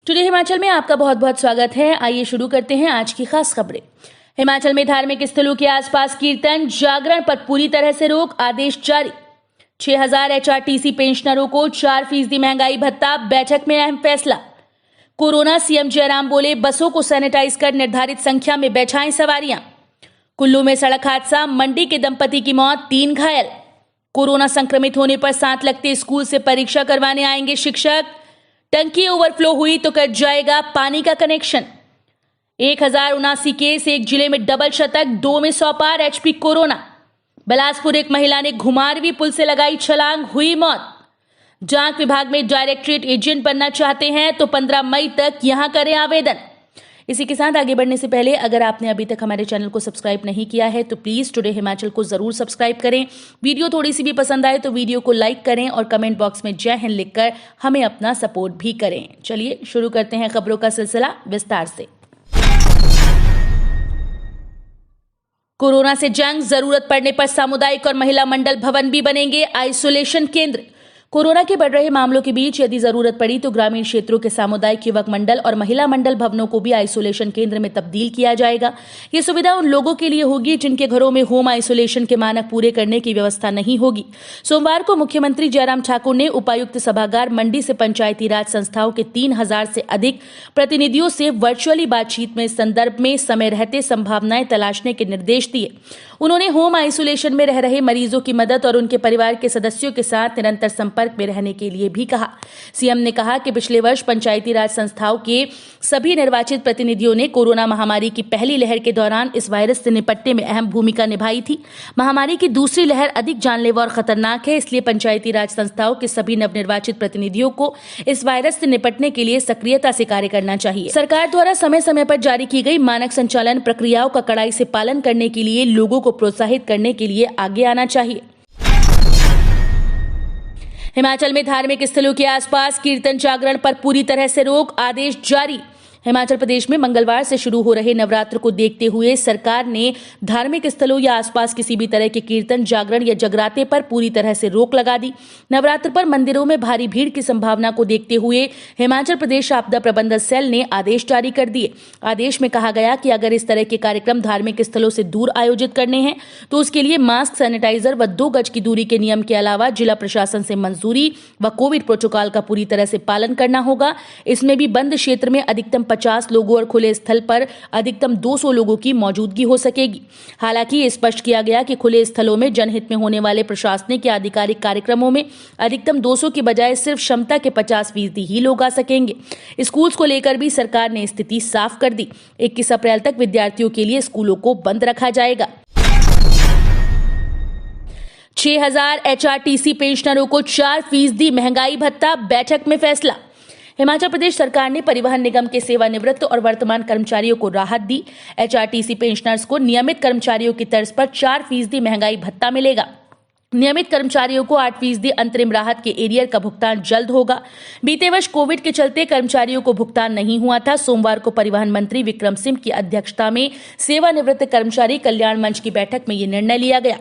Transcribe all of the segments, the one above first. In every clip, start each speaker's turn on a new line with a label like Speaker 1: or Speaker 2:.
Speaker 1: Today Himachal में आपका बहुत बहुत स्वागत है। आइए शुरू करते हैं आज की खास खबरें। हिमाचल में धार्मिक स्थलों के आसपास कीर्तन जागरण पर पूरी तरह से रोक, आदेश जारी। 6000 एचआरटीसी पेंशनरों को 4% महंगाई भत्ता, बैठक में अहम फैसला। कोरोना, सीएम जयराम बोले बसों को सैनिटाइज कर निर्धारित संख्या में बैठाएं सवारियां। कुल्लू में सड़क हादसा, मंडी के दंपति की मौत, 3 घायल। कोरोना संक्रमित होने पर साथ लगते स्कूल से परीक्षा करवाने आएंगे शिक्षक। टंकी ओवरफ्लो हुई तो कट जाएगा पानी का कनेक्शन। 1079 केस, एक जिले में डबल शतक, 2 में 100 पार एचपी कोरोना। बिलासपुर एक महिला ने घुमारवी पुल से लगाई छलांग, हुई मौत। जांच विभाग में डायरेक्टरेट एजेंट बनना चाहते हैं तो 15 मई तक यहां करें आवेदन। इसी के साथ आगे बढ़ने से पहले अगर आपने अभी तक हमारे चैनल को सब्सक्राइब नहीं किया है तो प्लीज टुडे हिमाचल को जरूर सब्सक्राइब करें। वीडियो थोड़ी सी भी पसंद आए तो वीडियो को लाइक करें और कमेंट बॉक्स में जय हिंद लिखकर हमें अपना सपोर्ट भी करें। चलिए शुरू करते हैं खबरों का सिलसिला विस्तार से। कोरोना से जंग, जरूरत पड़ने पर सामुदायिक और महिला मंडल भवन भी बनेंगे आइसोलेशन केंद्र। कोरोना के बढ़ रहे मामलों के बीच यदि जरूरत पड़ी तो ग्रामीण क्षेत्रों के सामुदायिक युवक मंडल और महिला मंडल भवनों को भी आइसोलेशन केंद्र में तब्दील किया जाएगा। ये सुविधा उन लोगों के लिए होगी जिनके घरों में होम आइसोलेशन के मानक पूरे करने की व्यवस्था नहीं होगी। सोमवार को मुख्यमंत्री जयराम ठाकुर ने उपायुक्त सभागार मंडी से पंचायती राज संस्थाओं के 3000 से अधिक प्रतिनिधियों से वर्चुअली बातचीत में इस संदर्भ में समय रहते संभावनाएं तलाशने के निर्देश दिए। उन्होंने होम आइसोलेशन में रह रहे मरीजों की मदद और उनके परिवार के सदस्यों के साथ निरंतर संपर्क में रहने के लिए भी कहा। सीएम ने कहा कि पिछले वर्ष पंचायती राज संस्थाओं के सभी निर्वाचित प्रतिनिधियों ने कोरोना महामारी की पहली लहर के दौरान इस वायरस से निपटने में अहम भूमिका निभाई थी। महामारी की दूसरी लहर अधिक जानलेवा और खतरनाक है, इसलिए पंचायती राज संस्थाओं के सभी नवनिर्वाचित प्रतिनिधियों को इस वायरस से निपटने के लिए सक्रियता से कार्य करना चाहिए। सरकार द्वारा समय समय पर जारी की गई मानक संचालन प्रक्रियाओं का कड़ाई से पालन करने के लिए लोगों को प्रोत्साहित करने के लिए आगे आना चाहिए। हिमाचल में धार्मिक स्थलों के आसपास कीर्तन जागरण पर पूरी तरह से रोक, आदेश जारी। हिमाचल प्रदेश में मंगलवार से शुरू हो रहे नवरात्र को देखते हुए सरकार ने धार्मिक स्थलों या आसपास किसी भी तरह के कीर्तन, जागरण या जगराते पर पूरी तरह से रोक लगा दी। नवरात्र पर मंदिरों में भारी भीड़ की संभावना को देखते हुए हिमाचल प्रदेश आपदा प्रबंधन सेल ने आदेश जारी कर दिए। आदेश में कहा गया कि अगर इस तरह के कार्यक्रम धार्मिक स्थलों से दूर आयोजित करने हैं तो उसके लिए मास्क, सैनिटाइजर व 2 गज की दूरी के नियम के अलावा जिला प्रशासन से मंजूरी व कोविड प्रोटोकॉल का पूरी तरह से पालन करना होगा। इसमें भी बंद क्षेत्र में अधिकतम 50 लोगों और खुले स्थल पर अधिकतम 200 लोगों की मौजूदगी हो सकेगी। हालांकि ये स्पष्ट किया गया कि खुले स्थलों में जनहित में होने वाले प्रशासनिक या आधिकारिक कार्यक्रमों में अधिकतम 200 की बजाय सिर्फ क्षमता के 50% ही लोग आ सकेंगे। स्कूल्स को लेकर भी सरकार ने स्थिति साफ कर दी। 21 अप्रैल तक विद्यार्थियों के लिए स्कूलों को बंद रखा जाएगा। 6000 एचआरटीसी पेंशनरों को 4% महंगाई भत्ता, बैठक में फैसला। हिमाचल प्रदेश सरकार ने परिवहन निगम के सेवानिवृत्त और वर्तमान कर्मचारियों को राहत दी। एचआरटीसी पेंशनर्स को नियमित कर्मचारियों की तर्ज पर 4% महंगाई भत्ता मिलेगा। नियमित कर्मचारियों को 8% अंतरिम राहत के एरियर का भुगतान जल्द होगा। बीते वर्ष कोविड के चलते कर्मचारियों को भुगतान नहीं हुआ था। सोमवार को परिवहन मंत्री विक्रम सिंह की अध्यक्षता में सेवानिवृत्त कर्मचारी कल्याण मंच की बैठक में ये निर्णय लिया गया।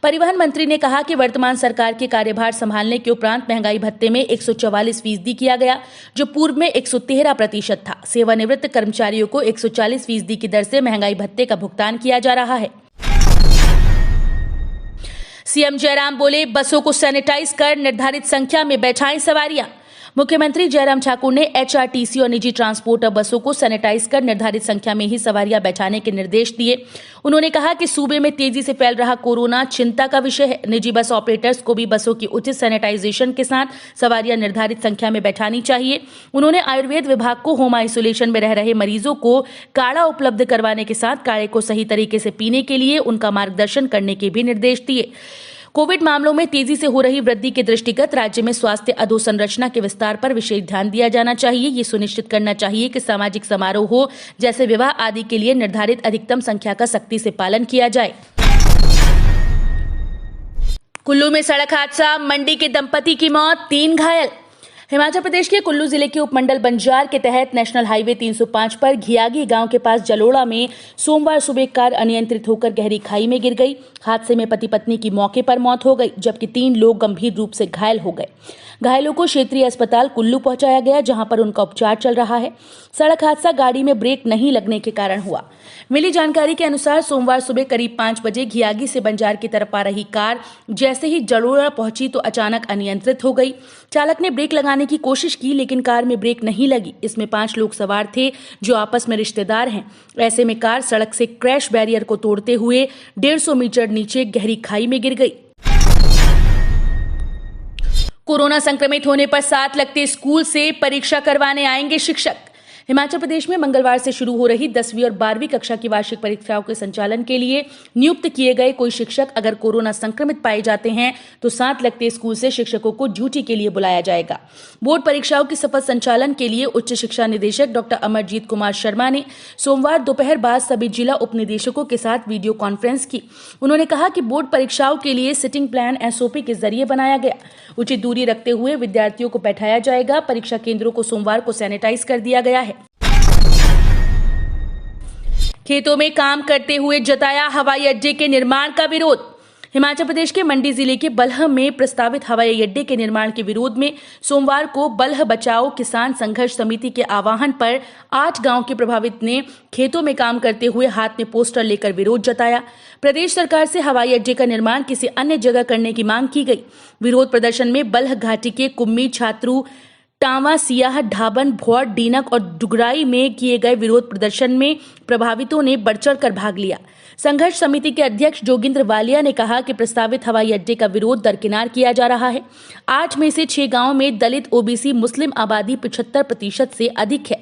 Speaker 1: परिवहन मंत्री ने कहा कि वर्तमान सरकार के कार्यभार संभालने के उपरांत महंगाई भत्ते में 144% किया गया, जो पूर्व में 113% था। सेवानिवृत्त कर्मचारियों को 140% की दर से महंगाई भत्ते का भुगतान किया जा रहा है। सीएम जयराम बोले बसों को सैनिटाइज कर निर्धारित संख्या में बैठाएं सवारियां। मुख्यमंत्री जयराम ठाकुर ने एचआरटीसी और निजी ट्रांसपोर्टर बसों को सैनिटाइज कर निर्धारित संख्या में ही सवारियां बैठाने के निर्देश दिए। उन्होंने कहा कि सूबे में तेजी से फैल रहा कोरोना चिंता का विषय है। निजी बस ऑपरेटर्स को भी बसों की उचित सैनिटाइजेशन के साथ सवारियां निर्धारित संख्या में बैठानी चाहिए। उन्होंने आयुर्वेद विभाग को होम आइसोलेशन में रह रहे मरीजों को काढ़ा उपलब्ध करवाने के साथ काढ़े को सही तरीके से पीने के लिए उनका मार्गदर्शन करने के भी निर्देश दिए। कोविड मामलों में तेजी से हो रही वृद्धि के दृष्टिगत राज्य में स्वास्थ्य अधोसंरचना के विस्तार पर विशेष ध्यान दिया जाना चाहिए। ये सुनिश्चित करना चाहिए कि सामाजिक समारोह हो जैसे विवाह आदि के लिए निर्धारित अधिकतम संख्या का सख्ती से पालन किया जाए। कुल्लू में सड़क हादसा, मंडी के दंपति की मौत, 3 घायल। हिमाचल प्रदेश के कुल्लू जिले के उपमंडल बंजार के तहत नेशनल हाईवे 305 पर घियागी गांव के पास जलोड़ा में सोमवार सुबह कार अनियंत्रित होकर गहरी खाई में गिर गई। हादसे में पति पत्नी की मौके पर मौत हो गई, जबकि 3 लोग गंभीर रूप से घायल हो गए। घायलों को क्षेत्रीय अस्पताल कुल्लू पहुंचाया गया, जहां पर उनका उपचार चल रहा है। सड़क हादसा गाड़ी में ब्रेक नहीं लगने के कारण हुआ। मिली जानकारी के अनुसार सोमवार सुबह करीब 5 बजे घियागी से बंजार की तरफ आ रही कार जैसे ही जलोड़ा पहुंची तो अचानक अनियंत्रित हो गई। चालक ने ब्रेक लगाने की कोशिश की, लेकिन कार में ब्रेक नहीं लगी। इसमें 5 लोग सवार थे जो आपस में रिश्तेदार हैं। ऐसे में कार सड़क से क्रैश बैरियर को तोड़ते हुए 150 मीटर नीचे गहरी खाई में गिर गई। कोरोना संक्रमित होने पर साथ लगते स्कूल से परीक्षा करवाने आएंगे शिक्षक। हिमाचल प्रदेश में मंगलवार से शुरू हो रही 10वीं और 12वीं कक्षा की वार्षिक परीक्षाओं के संचालन के लिए नियुक्त किए गए कोई शिक्षक अगर कोरोना संक्रमित पाए जाते हैं तो साथ लगते स्कूल से शिक्षकों को ड्यूटी के लिए बुलाया जाएगा। बोर्ड परीक्षाओं की सफल संचालन के लिए उच्च शिक्षा निदेशक डॉक्टर अमरजीत कुमार शर्मा ने सोमवार दोपहर बाद सभी जिला उप निदेशकों के साथ वीडियो कॉन्फ्रेंस की। उन्होंने कहा कि बोर्ड परीक्षाओं के लिए सिटिंग प्लान SOP के जरिए बनाया गया। उचित दूरी रखते हुए विद्यार्थियों को बैठाया जाएगा। परीक्षा केंद्रों को सोमवार को सैनिटाइज कर दिया गया है। खेतों में काम करते हुए जताया हवाई अड्डे के निर्माण का विरोध। हिमाचल प्रदेश के मंडी जिले के बल्ह में प्रस्तावित हवाई अड्डे के निर्माण के विरोध में सोमवार को बल्ह बचाओ किसान संघर्ष समिति के आह्वान पर 8 गांव के प्रभावित ने खेतों में काम करते हुए हाथ में पोस्टर लेकर विरोध जताया। प्रदेश सरकार से हवाई अड्डे का निर्माण किसी अन्य जगह करने की मांग की गई। विरोध प्रदर्शन में बल्ह घाटी के कुम्मी, छात्रू, टावा, सियाह, ढाबन, भौड़, डीनक और डुगराई में किए गए विरोध प्रदर्शन में प्रभावितों ने बढ़ चढ़ कर भाग लिया। संघर्ष समिति के अध्यक्ष जोगिंद्र वालिया ने कहा कि प्रस्तावित हवाई अड्डे का विरोध दरकिनार किया जा रहा है। 8 में से 6 गांवों में दलित, OBC, मुस्लिम आबादी 75% से अधिक है।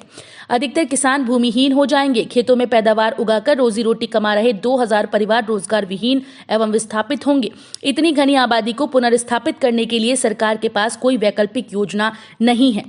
Speaker 1: अधिकतर किसान भूमिहीन हो जाएंगे। खेतों में पैदावार उगाकर रोजी रोटी कमा रहे 2000 परिवार रोजगार विहीन एवं विस्थापित होंगे। इतनी घनी आबादी को पुनर्स्थापित करने के लिए सरकार के पास कोई वैकल्पिक योजना नहीं है।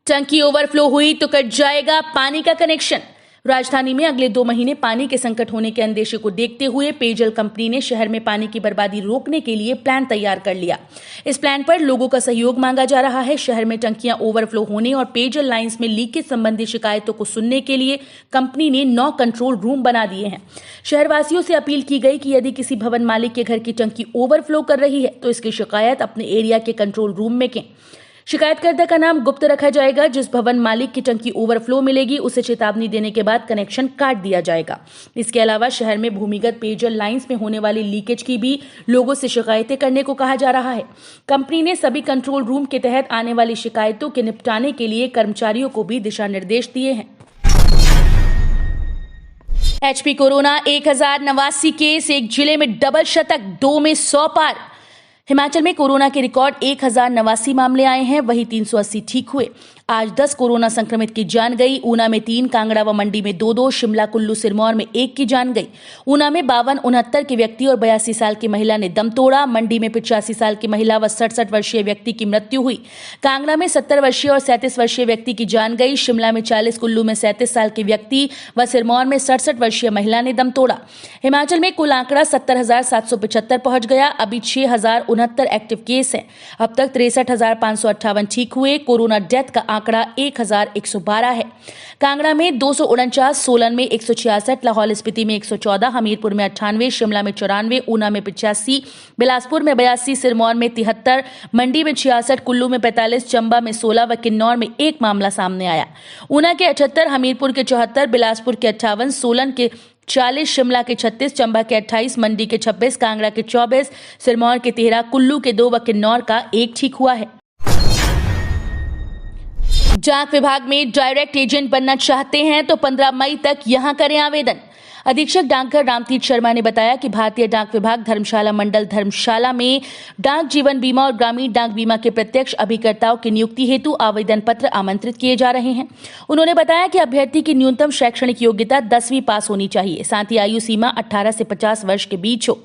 Speaker 1: टंकी ओवरफ्लो हुई तो कट जाएगा पानी का कनेक्शन। राजधानी में अगले 2 महीने पानी के संकट होने के अंदेशे को देखते हुए पेयजल कंपनी ने शहर में पानी की बर्बादी रोकने के लिए प्लान तैयार कर लिया। इस प्लान पर लोगों का सहयोग मांगा जा रहा है। शहर में टंकियां ओवरफ्लो होने और पेयजल लाइंस में लीकेज संबंधी शिकायतों को सुनने के लिए कंपनी ने 9 कंट्रोल रूम बना दिए हैं। शहरवासियों से अपील की गई कि यदि किसी भवन मालिक के घर की टंकी ओवरफ्लो कर रही है तो इसकी शिकायत अपने एरिया के कंट्रोल रूम में करें। शिकायतकर्ता का नाम गुप्त रखा जाएगा। जिस भवन मालिक की टंकी ओवरफ्लो मिलेगी उसे चेतावनी देने के बाद कनेक्शन काट दिया जाएगा। इसके अलावा शहर में भूमिगत पेयजल लाइंस में होने वाली लीकेज की भी लोगों से शिकायतें करने को कहा जा रहा है। कंपनी ने सभी कंट्रोल रूम के तहत आने वाली शिकायतों के निपटाने के लिए कर्मचारियों को भी दिशा निर्देश दिए हैं। HP कोरोना 1089 केस, एक जिले में डबल शतक, 2 में 100 पार। हिमाचल में कोरोना के रिकॉर्ड 1089 मामले आए हैं, वहीं 380 ठीक हुए। आज 10 कोरोना संक्रमित की जान गई। ऊना में 3, कांगड़ा व मंडी में 2, शिमला, कुल्लू, सिरमौर में 1 की जान गई। ऊना में 52, 69 के व्यक्ति और 82 साल की महिला ने दम तोड़ा। मंडी में 85 साल की महिला व 67 वर्षीय व्यक्ति की मृत्यु हुई। कांगड़ा में 70 वर्षीय और 37 वर्षीय व्यक्ति की जान गई। शिमला में 40, कुल्लू में 37 साल के व्यक्ति व सिरमौर में 67 वर्षीय महिला ने दम तोड़ा। हिमाचल में कुल आंकड़ा 70,775 पहुंच गया। अभी 6,069 एक्टिव केस है। अब तक 63,558 ठीक हुए। कोरोना डेथ का आंकड़ा 1,112 है। कांगड़ा में 249, सोलन में 166, लाहौल स्पीति में 114, हमीरपुर में 98, शिमला में 94, ऊना में 85, बिलासपुर में 82, सिरमौर में 73, मंडी में 66, कुल्लू में 45, चंबा में 16 व किन्नौर में 1 मामला सामने आया। ऊना के 78, हमीरपुर के 74, बिलासपुर के 58, सोलन के 40, शिमला के 36, चंबा के 28, मंडी के 26, कांगड़ा के 24, सिरमौर के 13, कुल्लू के 2 व किन्नौर का 1 ठीक हुआ है। डाक विभाग में डायरेक्ट एजेंट बनना चाहते हैं तो 15 मई तक यहां करें आवेदन। अधीक्षक डाकघर रामतीर्थ शर्मा ने बताया कि भारतीय डाक विभाग धर्मशाला मंडल धर्मशाला में डाक जीवन बीमा और ग्रामीण डाक बीमा के प्रत्यक्ष अभिकर्ताओं की नियुक्ति हेतु आवेदन पत्र आमंत्रित किए जा रहे हैं। उन्होंने बताया कि अभ्यर्थी की न्यूनतम शैक्षणिक योग्यता 10वीं पास होनी चाहिए, साथ ही आयु सीमा 18 से 50 वर्ष के बीच हो।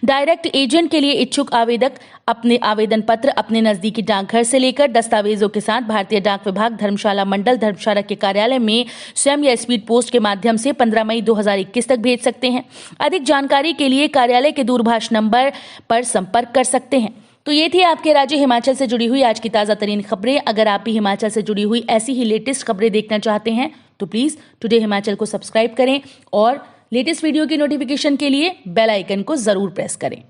Speaker 1: डायरेक्ट एजेंट के लिए इच्छुक आवेदक अपने आवेदन पत्र अपने नजदीकी डाकघर से लेकर दस्तावेजों के साथ भारतीय डाक विभाग धर्मशाला मंडल धर्मशाला के कार्यालय में स्वयं या स्पीड पोस्ट के माध्यम से 15 मई 2021 तक भेज सकते हैं। अधिक जानकारी के लिए कार्यालय के दूरभाष नंबर पर संपर्क कर सकते हैं। तो ये थी आपके राज्य हिमाचल से जुड़ी हुई आज की ताज़ा तरीन खबरें। अगर आप भी हिमाचल से जुड़ी हुई ऐसी ही लेटेस्ट खबरें देखना चाहते हैं तो प्लीज़ टुडे हिमाचल को सब्सक्राइब करें और लेटेस्ट वीडियो की नोटिफिकेशन के लिए बेल आइकन को ज़रूर प्रेस करें।